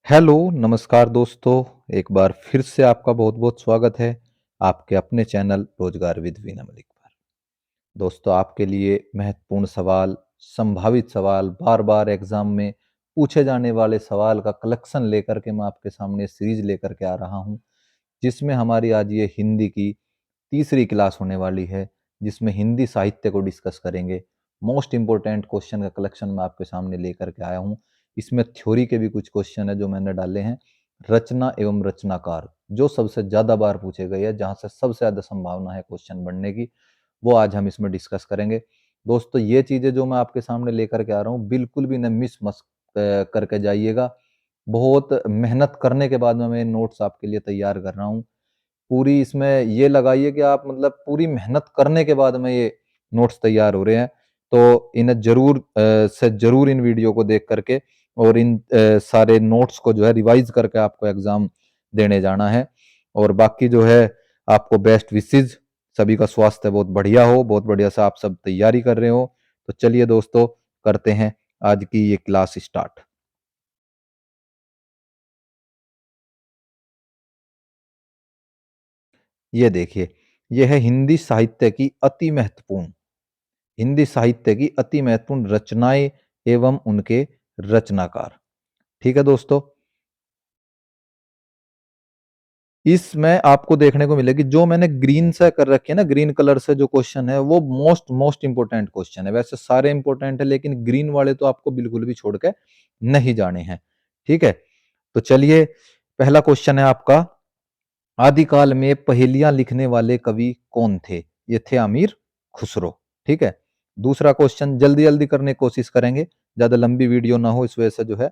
Hello, नमस्कार दोस्तों। एक बार फिर से आपका बहुत-बहुत स्वागत है आपके अपने चैनल रोजगार विद वीना मलिक पर। दोस्तों, आपके लिए महत्वपूर्ण सवाल, संभावित सवाल, बार-बार एग्जाम में पूछे जाने वाले सवाल का कलेक्शन लेकर के मैं आपके सामने सीरीज लेकर के आ रहा हूँ, जिसमें हमारी आज ये हिंदी की तीसरी क्लास होने वाली है, जिसमें हिंदी साहित्य को डिस्कस करेंगे। मोस्ट इंपोर्टेंट क्वेश्चन का कलेक्शन मैं आपके सामने लेकर के आया हूँ। इसमें थ्योरी के भी कुछ क्वेश्चन है जो मैंने डाले हैं। रचना एवं रचनाकार जो सबसे ज़्यादा बार पूछे गए हैं, जहाँ से सबसे ज़्यादा संभावना है क्वेश्चन बनने की, वो आज हम इसमें डिस्कस करेंगे। दोस्तों, ये चीज़ें जो मैं आपके सामने लेकर के आ रहा हूँ, बिल्कुल भी न मिस मस करके जाइएगा। बहुत मेहनत करने के बाद मैं नोट्स आपके लिए तैयार कर रहा हूँ। पूरी इसमें ये लगाइए कि आप मतलब पूरी मेहनत करने के बाद में ये नोट्स तैयार हो रहे हैं। तो इन्हें ज़रूर से ज़रूर इन वीडियो को देख करके और इन सारे नोट्स को जो है रिवाइज़ करके आपको एग्ज़ाम देने जाना है। और बाकी जो है आपको बेस्ट विशेज़, सभी का स्वास्थ्य बहुत बढ़िया हो, बहुत बढ़िया से आप सब तैयारी कर रहे हो। तो चलिए दोस्तों, करते हैं आज की ये क्लास स्टार्ट। ये देखिए, ये है हिंदी साहित्य की अति महत्वपूर्ण रचनाएं एवं उनके रचनाकार। ठीक है दोस्तों, इसमें आपको देखने को मिलेगी जो मैंने ग्रीन से कर रखी है ना, ग्रीन कलर से जो क्वेश्चन है वो मोस्ट मोस्ट इंपोर्टेंट क्वेश्चन है। वैसे सारे इंपोर्टेंट है, लेकिन ग्रीन वाले तो आपको बिल्कुल भी छोड़ के नहीं जाने हैं। ठीक है, तो चलिए, पहला क्वेश्चन है आपका, आदिकाल में पहेलियां लिखने वाले कवि कौन थे? ये थे अमीर खुसरो। ठीक है, दूसरा क्वेश्चन जल्दी जल्दी करने की कोशिश करेंगे, ज्यादा लंबी वीडियो ना हो, इस वजह से जो है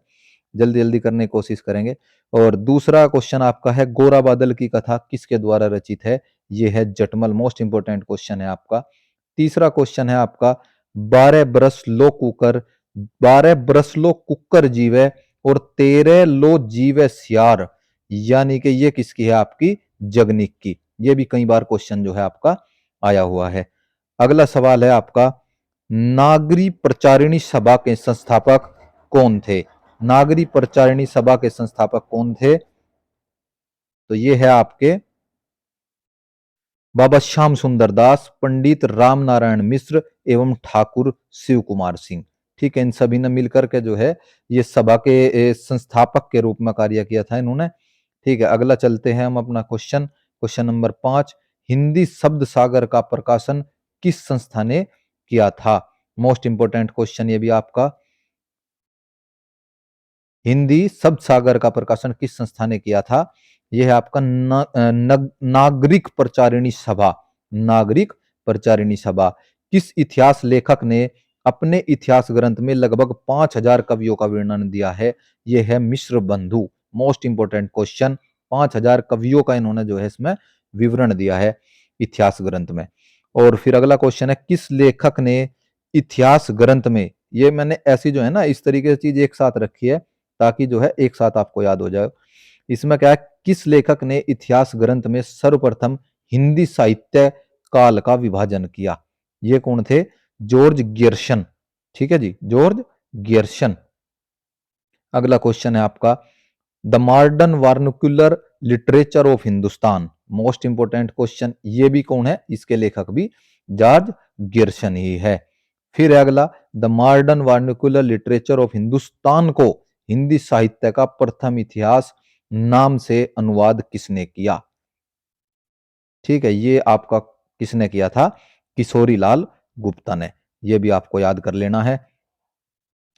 जल्दी जल्दी करने की कोशिश करेंगे। और दूसरा क्वेश्चन आपका है, गोरा बादल की कथा किसके द्वारा रचित है? ये है जटमल। मोस्ट इंपोर्टेंट क्वेश्चन है आपका। तीसरा क्वेश्चन है आपका, 12 बरस लो कुकर जीवे और 13 लो जीवे सियार, यानी कि ये किसकी है? आपकी जगनिक की। ये भी कई बार क्वेश्चन जो है आपका आया हुआ है। अगला सवाल है आपका, नागरी प्रचारिणी सभा के संस्थापक कौन थे? नागरी प्रचारिणी सभा के संस्थापक कौन थे? तो ये है आपके बाबा श्याम सुंदर दास, पंडित राम नारायण मिश्र एवं ठाकुर शिव कुमार सिंह। ठीक है, इन सभी ने मिलकर के जो है ये सभा के संस्थापक के रूप में कार्य किया था इन्होंने। ठीक है, अगला चलते हैं हम अपना क्वेश्चन, क्वेश्चन नंबर 5, हिंदी शब्द सागर का प्रकाशन किस संस्था ने किया था? मोस्ट इंपोर्टेंट क्वेश्चन ये भी आपका, हिंदी शब्द सागर का प्रकाशन किस संस्था ने किया था? यह है आपका नागरिक प्रचारिणी सभा। नागरिक प्रचारिणी सभा। किस इतिहास लेखक ने अपने इतिहास ग्रंथ में लगभग 5,000 कवियों का वर्णन दिया है? यह है मिश्र बंधु। मोस्ट इंपोर्टेंट क्वेश्चन, 5,000 कवियों का इन्होंने जो है इसमें विवरण दिया है इतिहास ग्रंथ में। और फिर अगला क्वेश्चन है, किस लेखक ने इतिहास ग्रंथ में, ये मैंने ऐसी जो है ना इस तरीके से चीज एक साथ रखी है ताकि जो है एक साथ आपको याद हो जाए। इसमें क्या है, किस लेखक ने इतिहास ग्रंथ में सर्वप्रथम हिंदी साहित्य काल का विभाजन किया? ये कौन थे? George Gierson. ठीक है जी, जॉर्ज गियर्सन। अगला क्वेश्चन है आपका, the modern vernacular literature of Hindustan. Most important question, ये भी कौन है? इसके लेखक भी जॉर्ज गियर्सन ही है। फिर अगला, the modern vernacular literature of Hindustan को हिंदी साहित्य का प्रथम इतिहास नाम से अनुवाद किसने किया? ठीक है, ये आपका किसने किया था? किशोरी लाल गुप्ता ने। यह भी आपको याद कर लेना है।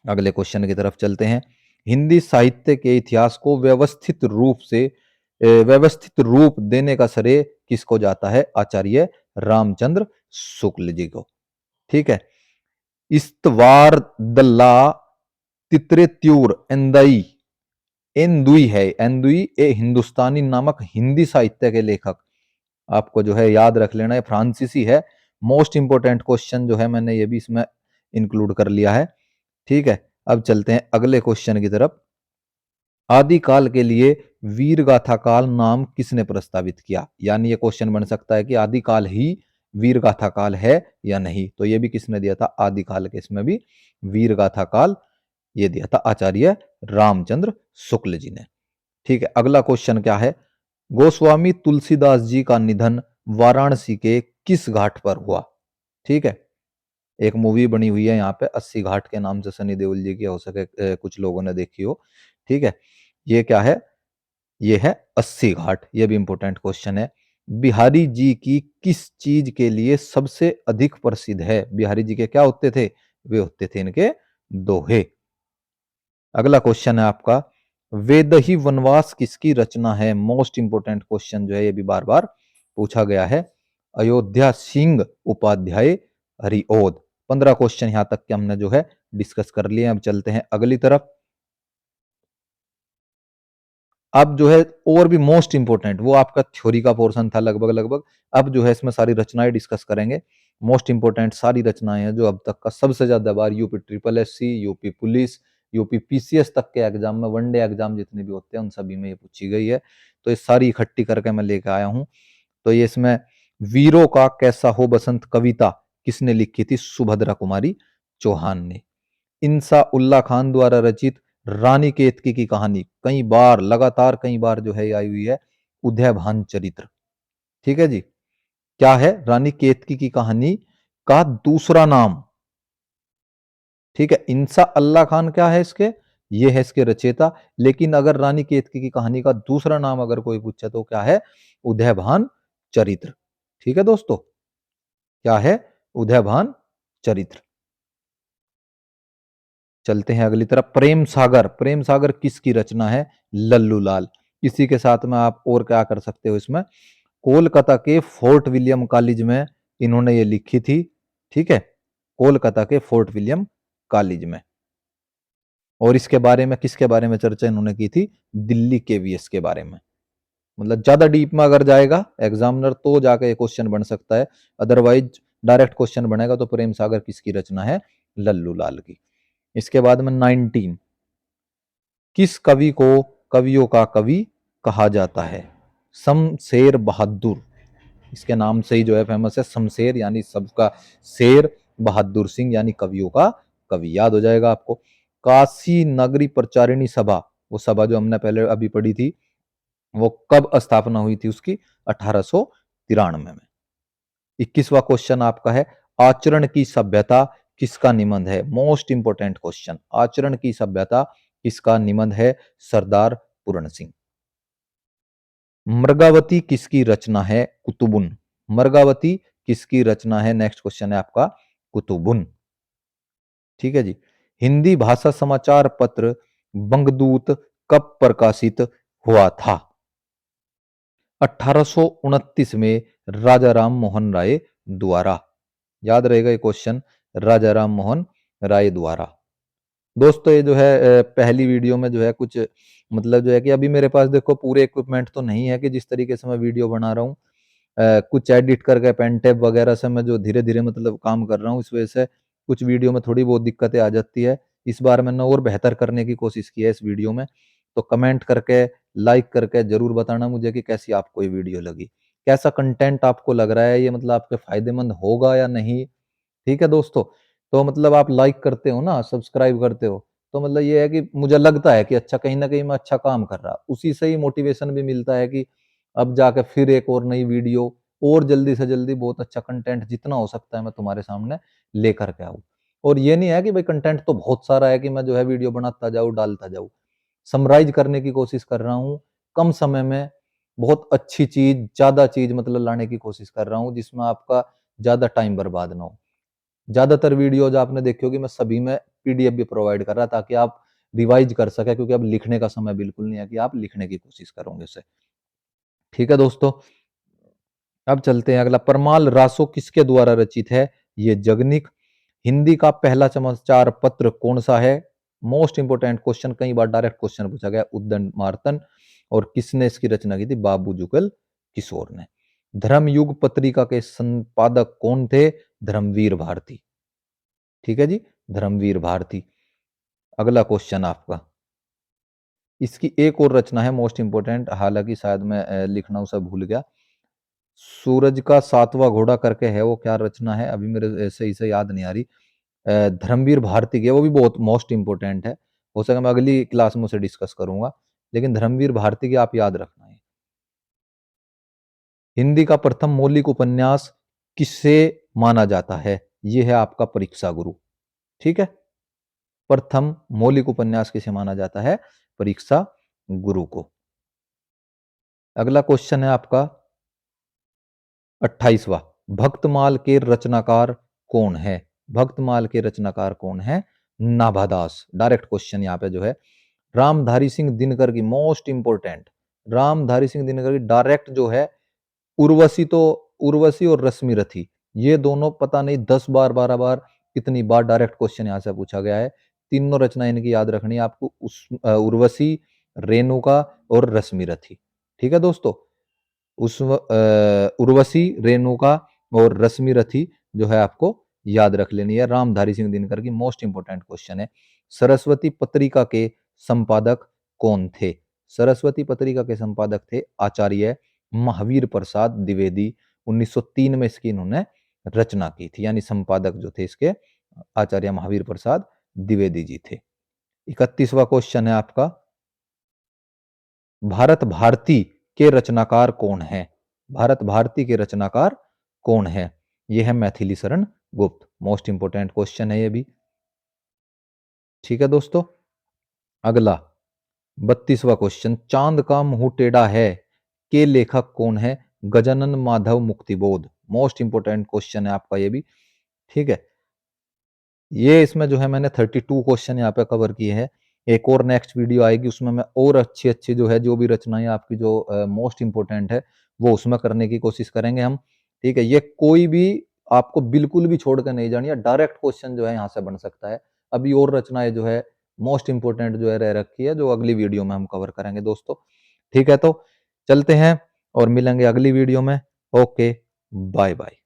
अगले क्वेश्चन की तरफ चलते हैं, हिंदी साहित्य के इतिहास को व्यवस्थित रूप देने का श्रेय किसको जाता है? आचार्य रामचंद्र शुक्ल जी को। ठीक है, इस्तवार दल्ला तित्रेत्यूर एंदई, एंदुई है, एंदुई ए हिंदुस्तानी नामक हिंदी साहित्य के लेखक। आपको जो है याद रख लेना है, फ्रांसीसी है। मोस्ट इंपोर्टेंट क्वेश्चन जो है मैंने ये भी इसमें इंक्लूड कर लिया है। ठीक है, अब चलते हैं अगले क्वेश्चन की तरफ। आदिकाल के लिए वीर गाथा काल नाम किसने प्रस्तावित किया? यानी ये क्वेश्चन बन सकता है कि आदिकाल ही वीर गाथा काल है या नहीं, तो ये भी किसने दिया था? आदिकाल के इसमें भी वीर गाथा काल ये दिया था आचार्य रामचंद्र शुक्ल जी ने। ठीक है, अगला क्वेश्चन क्या है? गोस्वामी तुलसीदास जी का निधन वाराणसी के किस घाट पर हुआ? ठीक है, एक मूवी बनी हुई है यहाँ पे 80 घाट के नाम से, सनी देओल जी की, हो सके कुछ लोगों ने देखी हो। ठीक है, ये क्या है? ये है 80 घाट। ये भी इंपॉर्टेंट क्वेश्चन है। बिहारी जी की किस चीज के लिए सबसे अधिक प्रसिद्ध है? बिहारी जी के क्या होते थे? वे होते थे इनके दोहे। अगला क्वेश्चन है आपका, वेदही वनवास किसकी रचना है? मोस्ट इंपोर्टेंट क्वेश्चन जो है, ये भी बार बार पूछा गया है। अयोध्या सिंह उपाध्याय हरिओद। 15 क्वेश्चन यहां तक के हमने जो है डिस्कस कर लिए। अब चलते हैं अगली तरफ। अब जो है और भी मोस्ट इंपोर्टेंट, वो आपका थ्योरी का पोर्शन था लगभग लगभग, अब जो है इसमें सारी रचनाएं डिस्कस करेंगे। मोस्ट इंपोर्टेंट सारी रचनाएं हैं जो अब तक का सबसे ज्यादा बार UP triple S C, UP police, UP PCS तक के एग्जाम में, वनडे एग्जाम जितने भी होते हैं उन सभी में ये पूछी गई है। तो ये सारी इकट्ठी करके मैं लेके आया हूं। तो ये इसमें वीरों का कैसा हो बसंत कविता किसने लिखी थी? सुभद्रा कुमारी चौहान ने। इंसा उल्ला खान द्वारा रचित रानी केतकी की कहानी, कई बार लगातार कई बार जो है आई हुई है, उदयभान चरित्र। ठीक है जी, क्या है? रानी केतकी की कहानी का दूसरा नाम। ठीक है, इंसा अल्लाह खान क्या है इसके? ये है इसके रचयिता। लेकिन अगर रानी केतकी की कहानी का दूसरा नाम अगर कोई पूछे तो क्या है? उदयभान चरित्र। ठीक है दोस्तों, क्या है? उदयभान चरित्र। चलते हैं अगली तरफ। प्रेम सागर, प्रेम सागर किसकी रचना है? लल्लू लाल। इसी के साथ में आप और क्या कर सकते हो इसमें, कोलकाता के फोर्ट विलियम कॉलेज में इन्होंने ये लिखी थी। ठीक है, कोलकाता के फोर्ट विलियम कॉलेज में। और इसके बारे में किसके बारे में चर्चा इन्होंने की थी? दिल्ली केवीएस के बारे में। मतलब ज्यादा डीप में अगर जाएगा एग्जामिनर तो जाके ये क्वेश्चन बन सकता है, अदरवाइज डायरेक्ट क्वेश्चन बनेगा तो प्रेम सागर किसकी रचना है? लल्लू लाल की। इसके बाद में 19, किस कवि को कवियों का कवि कहा जाता है? शमशेर बहादुर। इसके नाम से ही जो है फेमस है, शमशेर यानी सबका शेर, बहादुर सिंह यानी कवियों का कवि। याद हो जाएगा आपको। काशी नगरी प्रचारिणी सभा, वो सभा जो हमने पहले अभी पढ़ी थी, वो कब स्थापना हुई थी उसकी? 1893 में। 21वां क्वेश्चन आपका है, आचरण की सभ्यता किसका निबंध है? मोस्ट इंपोर्टेंट क्वेश्चन, आचरण की सभ्यता किसका निबंध है? सरदार पूर्ण सिंह। मृगावती किसकी रचना है? कुतुबुन। मृगावती किसकी रचना है? नेक्स्ट क्वेश्चन है आपका, कुतुबुन। ठीक है जी। हिंदी भाषा समाचार पत्र बंगदूत कब प्रकाशित हुआ था? 1829 में राजा राम मोहन राय द्वारा। याद रहेगा ये क्वेश्चन, राजा राम मोहन राय द्वारा। दोस्तों ये जो है पहली वीडियो में जो है कुछ मतलब जो है कि अभी मेरे पास देखो पूरे इक्विपमेंट तो नहीं है कि जिस तरीके से मैं वीडियो बना रहा हूँ, कुछ एडिट करके पेन टेप वगैरह से मैं जो धीरे धीरे मतलब काम कर रहा हूँ, इस वजह से कुछ वीडियो में थोड़ी बहुत दिक्कतें आ जाती है। इस बार मैंने और बेहतर करने की कोशिश की है इस वीडियो में। तो कमेंट करके, लाइक करके जरूर बताना मुझे कि कैसी आपको ये वीडियो लगी, कैसा कंटेंट आपको लग रहा है, ये मतलब आपके फायदेमंद होगा या नहीं। ठीक है दोस्तों, तो मतलब आप लाइक करते हो ना, सब्सक्राइब करते हो, तो मतलब ये है कि मुझे लगता है कि अच्छा, कहीं ना कहीं मैं अच्छा काम कर रहा, उसी से ही मोटिवेशन भी मिलता है कि अब जाके फिर एक और नई वीडियो और जल्दी से जल्दी बहुत अच्छा कंटेंट जितना हो सकता है मैं तुम्हारे सामने लेकर के आऊँ। और ये नहीं है कि भाई कंटेंट तो बहुत सारा है कि मैं जो है वीडियो बनाता जाऊँ, डालता जाऊँ। समराइज करने की कोशिश कर रहा हूँ, कम समय में बहुत अच्छी चीज, ज्यादा चीज मतलब लाने की कोशिश कर रहा हूँ, जिसमें आपका ज्यादा टाइम बर्बाद ना हो। ज्यादातर वीडियोज आपने देखी होगी, मैं सभी में पीडीएफ भी प्रोवाइड कर रहा ताकि आप रिवाइज कर सके, क्योंकि अब लिखने का समय बिल्कुल नहीं है कि आप लिखने की कोशिश करोगे उसे। ठीक है दोस्तों, अब चलते हैं अगला। परमाल रासो किसके द्वारा रचित है? ये जगनिक। हिंदी का पहला समाचार पत्र कौन सा है? मोस्ट इंपोर्टेंट क्वेश्चन, कई बार डायरेक्ट क्वेश्चन पूछा गया, उद्दंड मार्तन। और किसने इसकी रचना की थी? बाबू जुगल किशोर ने। धर्मयुग पत्रिका के संपादक कौन थे? धर्मवीर भारती। ठीक है जी, धर्मवीर भारती। अगला क्वेश्चन आपका, इसकी एक और रचना है मोस्ट इंपोर्टेंट, हालांकि शायद मैं लिखना उसे भूल गया। सूरज का सातवां घोड़ा करके है, वो क्या रचना है अभी मेरे सही से याद नहीं आ रही। धर्मवीर भारती की है, वो भी बहुत मोस्ट इंपोर्टेंट है। हो सके मैं अगली क्लास में उसे डिस्कस करूंगा, लेकिन धर्मवीर भारती की आप याद रखना है। हिंदी का प्रथम मौलिक उपन्यास किसे माना जाता है? यह है आपका परीक्षा गुरु। ठीक है, प्रथम मौलिक उपन्यास किसे माना जाता है? परीक्षा गुरु को। अगला क्वेश्चन है आपका 28वां, भक्तमाल के रचनाकार कौन है? भक्तमाल के रचनाकार कौन है? नाभादास। डायरेक्ट क्वेश्चन यहाँ पे जो है। रामधारी सिंह दिनकर की मोस्ट इंपोर्टेंट, रामधारी सिंह दिनकर की डायरेक्ट जो है उर्वशी, तो उर्वशी और रश्मि रथी, ये दोनों पता नहीं 10 बार 12 बार कितनी बार डायरेक्ट क्वेश्चन यहां से पूछा गया है। तीनों रचना इनकी याद रखनी है आपको, उर्वशी, रेणुका और रश्मि रथी। ठीक है दोस्तों, उर्वशी, रेणुका और रश्मि रथी जो है आपको याद रख लेनी है। रामधारी सिंह दिनकर की मोस्ट इंपोर्टेंट क्वेश्चन है। सरस्वती पत्रिका के संपादक कौन थे? सरस्वती पत्रिका के संपादक थे आचार्य महावीर प्रसाद द्विवेदी। 1903 में इसकी इन्होंने रचना की थी, यानी संपादक जो थे इसके आचार्य महावीर प्रसाद द्विवेदी जी थे। 31वां क्वेश्चन है आपका, भारत भारती के रचनाकार कौन है? भारत भारती के रचनाकार कौन है? यह है Maithili Sharan Gupt. Most important question है ये भी। ठीक है दोस्तों, अगला 32वां क्वेश्चन, चांद का मुंह टेढ़ा है के लेखक कौन है? Gajanan Madhav Muktibodh. Most important question है आपका ये भी। ठीक है, ये इसमें जो है मैंने 32 क्वेश्चन यहाँ पे कवर किए हैं। एक और नेक्स्ट वीडियो आएगी, उसमें मैं और अच्छी अच्छी जो है जो भी रचनाएं आपकी जो मोस्ट इंपोर्टेंट है वो उसमें करने की कोशिश करेंगे हम। ठीक है, ये कोई भी आपको बिल्कुल भी छोड़ कर नहीं जानी है, डायरेक्ट क्वेश्चन जो है यहाँ से बन सकता है। अभी और रचनाएं जो है मोस्ट इंपोर्टेंट जो है रह रखी है, जो अगली वीडियो में हम कवर करेंगे दोस्तों। ठीक है, तो चलते हैं और मिलेंगे अगली वीडियो में। Okay, bye bye.